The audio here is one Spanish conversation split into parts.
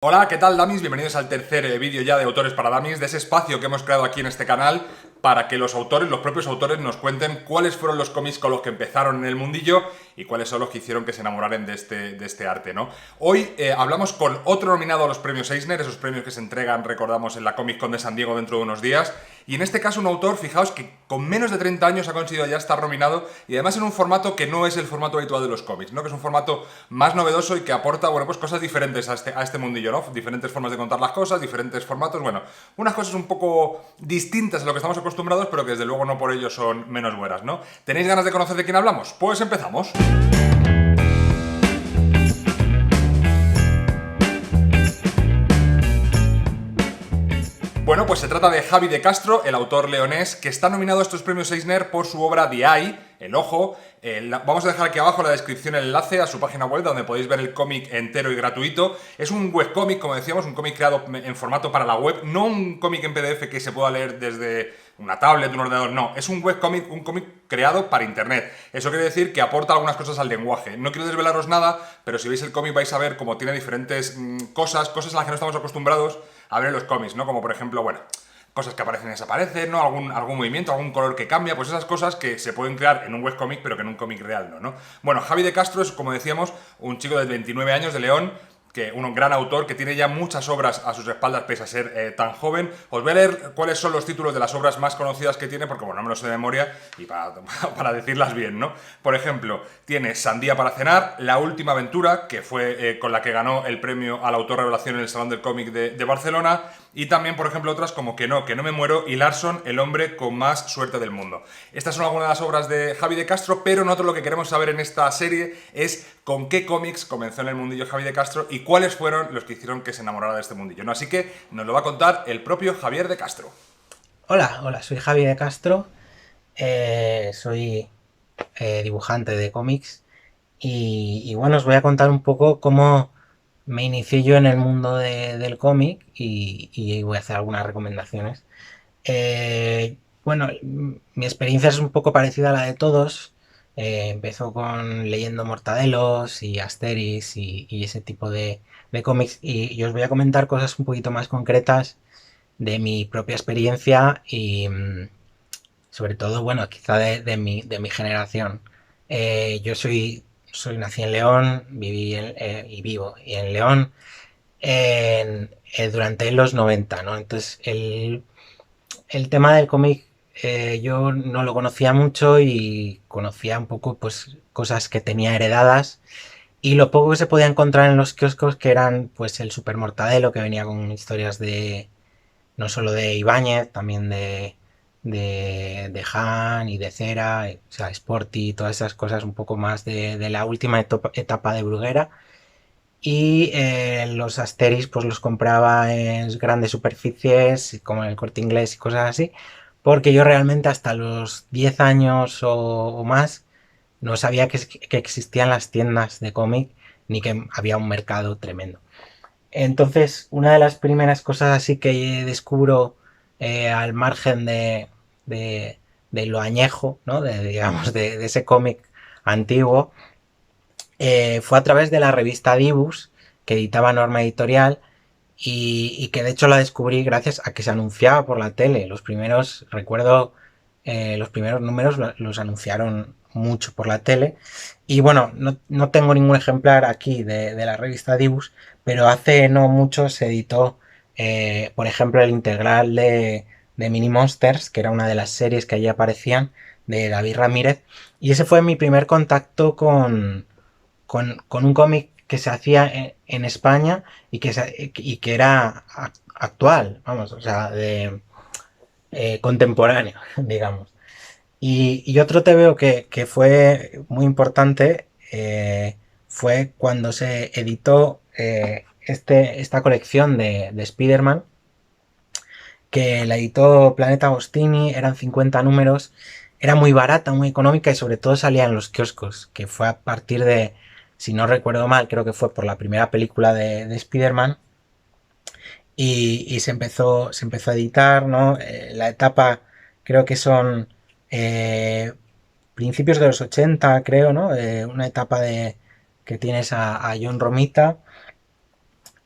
Hola, ¿qué tal, Damis? Bienvenidos al tercer vídeo ya de Autores para Damis, de ese espacio que hemos creado aquí en este canal para que los autores, los propios autores, nos cuenten cuáles fueron los cómics con los que empezaron en el mundillo y cuáles son los que hicieron que se enamoraran de este arte, ¿no? Hoy hablamos con otro nominado a los premios Eisner, esos premios que se entregan, recordamos, en la Comic Con de San Diego dentro de unos días, y en este caso un autor, fijaos, que con menos de 30 años ha conseguido ya estar nominado, y además en un formato que no es el formato habitual de los cómics, ¿no? Que es un formato más novedoso y que aporta, bueno, pues cosas diferentes a este mundillo, ¿no? Diferentes formas de contar las cosas, diferentes formatos, bueno, unas cosas un poco distintas a lo que estamos acostumbrados, pero que desde luego no por ello son menos buenas, ¿no? ¿Tenéis ganas de conocer de quién hablamos? Pues empezamos. Bueno, pues se trata de Javi de Castro, el autor leonés, que está nominado a estos premios Eisner por su obra The Eye, El Ojo. Vamos a dejar aquí abajo en la descripción el enlace a su página web donde podéis ver el cómic entero y gratuito. Es un webcómic, como decíamos, un cómic creado en formato para la web, no un cómic en PDF que se pueda leer desde una tablet, un ordenador, no. Es un webcómic, un cómic creado para internet. Eso quiere decir que aporta algunas cosas al lenguaje. No quiero desvelaros nada, pero si veis el cómic vais a ver cómo tiene diferentes cosas a las que no estamos acostumbrados a ver en los cómics, ¿no? Como por ejemplo, bueno, cosas que aparecen y desaparecen, ¿no? Algún movimiento, algún color que cambia, pues esas cosas que se pueden crear en un webcómic, pero que en un cómic real no, ¿no? Bueno, Javi de Castro es, como decíamos, un chico de 29 años de León, que un gran autor que tiene ya muchas obras a sus espaldas pese a ser tan joven. Os voy a leer cuáles son los títulos de las obras más conocidas que tiene, porque bueno, no me lo sé de memoria y para decirlas bien, ¿no? Por ejemplo, tiene Sandía para cenar, La última aventura, que fue con la que ganó el premio al autor revelación en el Salón del Cómic de Barcelona, y también, por ejemplo, otras como Que no me muero y Larson, el hombre con más suerte del mundo. Estas son algunas de las obras de Javi de Castro, pero nosotros lo que queremos saber en esta serie es con qué cómics comenzó en el mundillo Javi de Castro y cuáles fueron los que hicieron que se enamorara de este mundillo, ¿no? Así que nos lo va a contar el propio Javier de Castro. Hola, soy Javi de Castro, soy dibujante de cómics y bueno, os voy a contar un poco cómo me inicié yo en el mundo del cómic y voy a hacer algunas recomendaciones. Bueno, mi experiencia es un poco parecida a la de todos. Empezó con leyendo Mortadelos y Asterix y ese tipo de cómics y os voy a comentar cosas un poquito más concretas de mi propia experiencia y sobre todo, bueno, quizá de mi generación. Yo nací en León, viví y vivo y en León durante los 90, ¿no? Entonces, el tema del cómic yo no lo conocía mucho y conocía un poco pues cosas que tenía heredadas y lo poco que se podía encontrar en los kioscos que eran pues el Super Mortadelo que venía con historias de no solo de Ibáñez, también de Han y de Cera, o sea, Sporty, todas esas cosas un poco más de la última etapa de Bruguera. Y los Asterix pues los compraba en grandes superficies, como en el Corte Inglés y cosas así, porque yo realmente hasta los 10 años o más no sabía que existían las tiendas de cómic ni que había un mercado tremendo. Entonces, una de las primeras cosas así que descubro al margen de lo añejo, ¿no? Digamos, de ese cómic antiguo, fue a través de la revista Dibus, que editaba Norma Editorial, y que de hecho la descubrí gracias a que se anunciaba por la tele. Recuerdo, los primeros números los anunciaron mucho por la tele. Y bueno, no tengo ningún ejemplar aquí de la revista Dibus, pero hace no mucho se editó, por ejemplo, el integral de Mini Monsters, que era una de las series que allí aparecían, de David Ramírez. Y ese fue mi primer contacto con un cómic que se hacía en España y que era actual, vamos, o sea, contemporáneo, digamos. Y otro TVO que fue muy importante fue cuando se editó esta colección de Spider-Man, que la editó Planeta Agostini, eran 50 números, era muy barata, muy económica y sobre todo salía en los kioscos, que fue a partir de, si no recuerdo mal, creo que fue por la primera película de Spider-Man y se empezó a editar, ¿no? La etapa creo que son principios de los 80 creo, ¿no? Una etapa que tienes a John Romita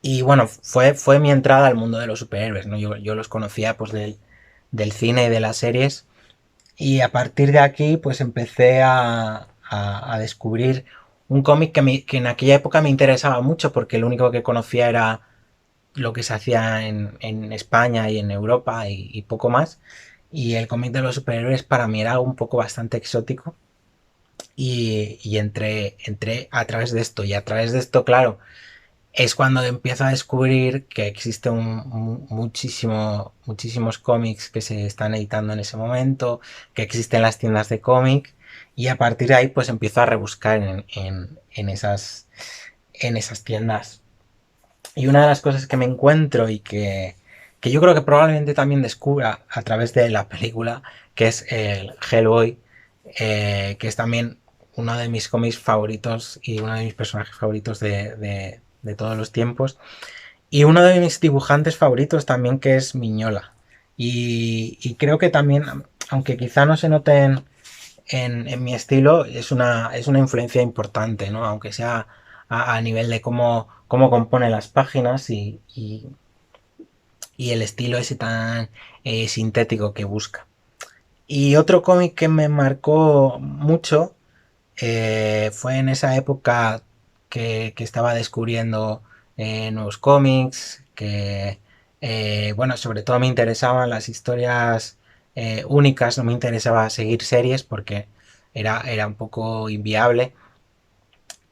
Y bueno, fue mi entrada al mundo de los superhéroes, ¿no? Yo los conocía pues del cine y de las series. Y a partir de aquí, pues empecé a descubrir un cómic que en aquella época me interesaba mucho, porque lo único que conocía era lo que se hacía en España y en Europa y poco más. Y el cómic de los superhéroes para mí era un poco bastante exótico. Y entré a través de esto. Y a través de esto, claro, es cuando empiezo a descubrir que existe muchísimos cómics que se están editando en ese momento, que existen las tiendas de cómic, y a partir de ahí pues empiezo a rebuscar en esas tiendas. Y una de las cosas que me encuentro y que yo creo que probablemente también descubra a través de la película, que es el Hellboy, que es también uno de mis cómics favoritos y uno de mis personajes favoritos de todos los tiempos. Y uno de mis dibujantes favoritos también, que es Miñola. Y creo que también, aunque quizá no se note en mi estilo, es una influencia importante, ¿no? Aunque sea a nivel de cómo compone las páginas y el estilo ese tan sintético que busca. Y otro cómic que me marcó mucho fue en esa época que estaba descubriendo nuevos cómics, bueno, sobre todo me interesaban las historias únicas, no me interesaba seguir series porque era un poco inviable.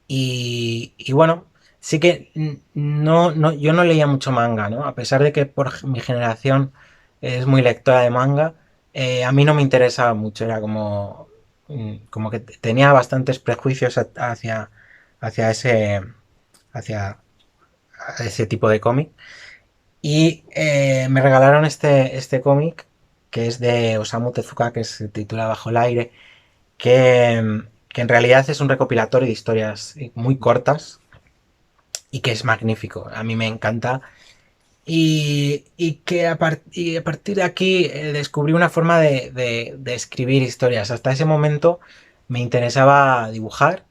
Y bueno, sí que yo no leía mucho manga, ¿no? A pesar de que por mi generación es muy lectora de manga, a mí no me interesaba mucho, era como que tenía bastantes prejuicios hacia ese, hacia ese tipo de cómic. Y me regalaron este cómic, que es de Osamu Tezuka, que se titula Bajo el aire, que en realidad es un recopilatorio de historias muy cortas y que es magnífico. A mí me encanta. Y a partir de aquí descubrí una forma de escribir historias. Hasta ese momento me interesaba dibujar,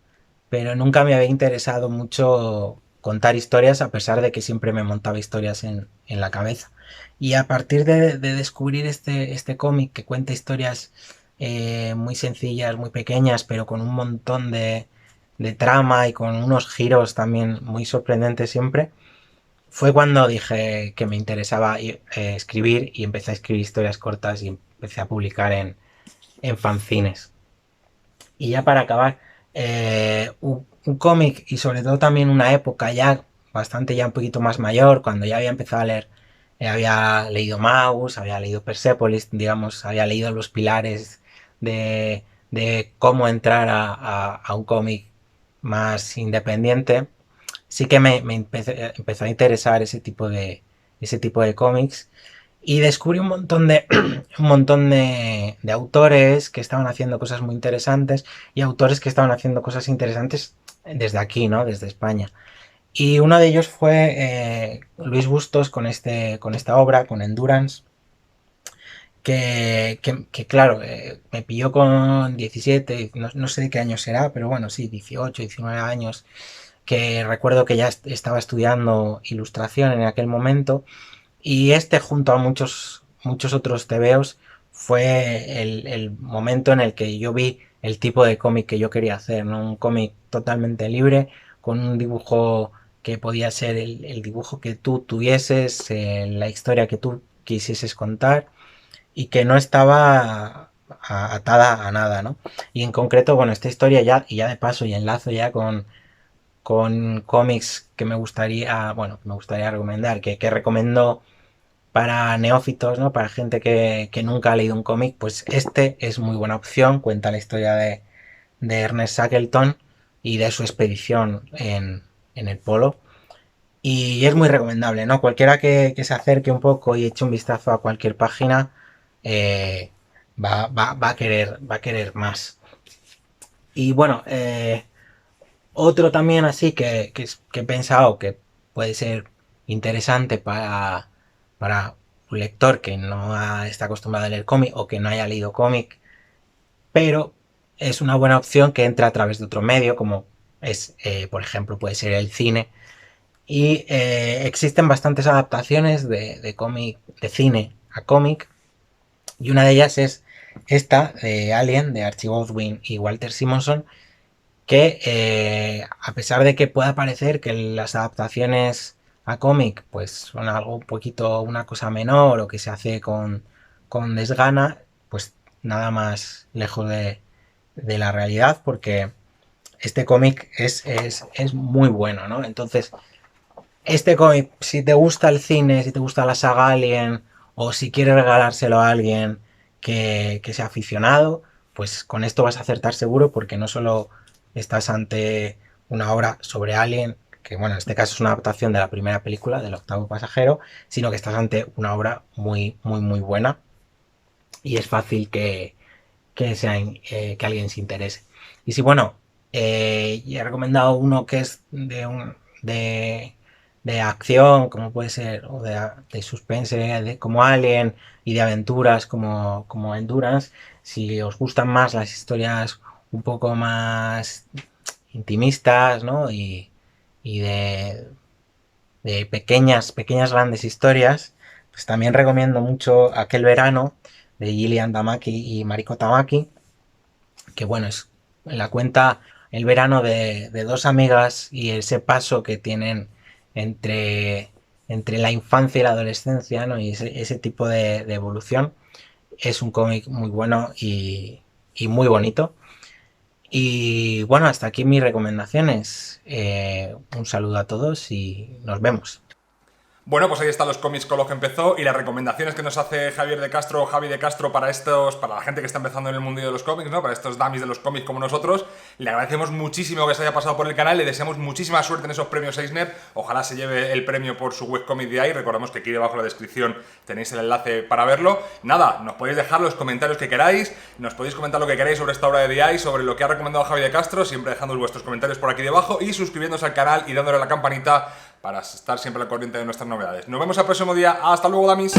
pero nunca me había interesado mucho contar historias, a pesar de que siempre me montaba historias en la cabeza. Y a partir de descubrir este cómic que cuenta historias muy sencillas, muy pequeñas, pero con un montón de trama y con unos giros también muy sorprendentes siempre, fue cuando dije que me interesaba escribir, y empecé a escribir historias cortas y empecé a publicar en fanzines. Y ya para acabar, un cómic y sobre todo también una época ya bastante, ya un poquito más mayor, cuando ya había empezado a leer, había leído Maus, había leído Persepolis, digamos, había leído los pilares de cómo entrar a un cómic más independiente. Sí que empezó a interesar ese tipo de cómics, y descubrí un montón un montón de autores que estaban haciendo cosas muy interesantes, y autores que estaban haciendo cosas interesantes desde aquí, ¿no? Desde España. Y uno de ellos fue Luis Bustos con esta obra, con Endurance, que claro, me pilló con 17, no sé de qué año será, pero bueno, sí, 18, 19 años, que recuerdo que ya estaba estudiando ilustración en aquel momento. Y este, junto a muchos otros tebeos, fue el momento en el que yo vi el tipo de cómic que yo quería hacer, ¿no? Un cómic totalmente libre, con un dibujo que podía ser el dibujo que tú tuvieses, la historia que tú quisieses contar, y que no estaba atada a nada, ¿no? Y en concreto, bueno, esta historia ya, y ya de paso, y enlazo ya con cómics que me gustaría recomendar, que recomiendo para neófitos, ¿no? Para gente que nunca ha leído un cómic, pues este es muy buena opción. Cuenta la historia de Ernest Shackleton y de su expedición en el polo. Y es muy recomendable, ¿no? Cualquiera que se acerque un poco y eche un vistazo a cualquier página, eh, va a querer más. Y bueno, otro también así que he pensado que puede ser interesante para un lector que no está acostumbrado a leer cómic o que no haya leído cómic, pero es una buena opción que entra a través de otro medio, como por ejemplo, puede ser el cine. Y existen bastantes adaptaciones de cómic, de cine a cómic, y una de ellas es esta de Alien, de Archie Goldwyn y Walter Simonson, que a pesar de que pueda parecer que las adaptaciones a cómic pues son algo un poquito una cosa menor o que se hace con desgana, pues nada más lejos de la realidad, porque este cómic es muy bueno, ¿no? Entonces, este cómic, si te gusta el cine, si te gusta la saga Alien, o si quieres regalárselo a alguien que sea aficionado, pues con esto vas a acertar seguro, porque no solo estás ante una obra sobre Alien, que bueno, en este caso es una adaptación de la primera película, del octavo pasajero, sino que estás ante una obra muy, muy, muy buena, y es fácil que alguien se interese. Y si bueno, ya he recomendado uno que es de acción, como puede ser, o de suspense, como Alien, y de aventuras como Endurance. Si os gustan más las historias un poco más intimistas, ¿no? Y de pequeñas grandes historias, pues también recomiendo mucho Aquel verano de Gillian Damaki y Mariko Tamaki, que bueno, es la cuenta el verano de dos amigas y ese paso que tienen entre, entre la infancia y la adolescencia, ¿no? Y ese tipo de evolución. Es un cómic muy bueno y muy bonito. Y bueno, hasta aquí mis recomendaciones. Un saludo a todos y nos vemos. Bueno, pues ahí están los cómics con los que empezó y las recomendaciones que nos hace Javier de Castro o Javi de Castro para para la gente que está empezando en el mundo de los cómics, ¿no? Para estos dummies de los cómics como nosotros. Le agradecemos muchísimo que se haya pasado por el canal, le deseamos muchísima suerte en esos premios Eisner. Ojalá se lleve el premio por su webcomic de ahí. Recordemos que aquí debajo en la descripción tenéis el enlace para verlo. Nada, nos podéis dejar los comentarios que queráis, nos podéis comentar lo que queráis sobre esta obra de DI, sobre lo que ha recomendado Javi de Castro, siempre dejando vuestros comentarios por aquí debajo y suscribiéndose al canal y dándole a la campanita para estar siempre al corriente de nuestras novedades. Nos vemos el próximo día. ¡Hasta luego, damis!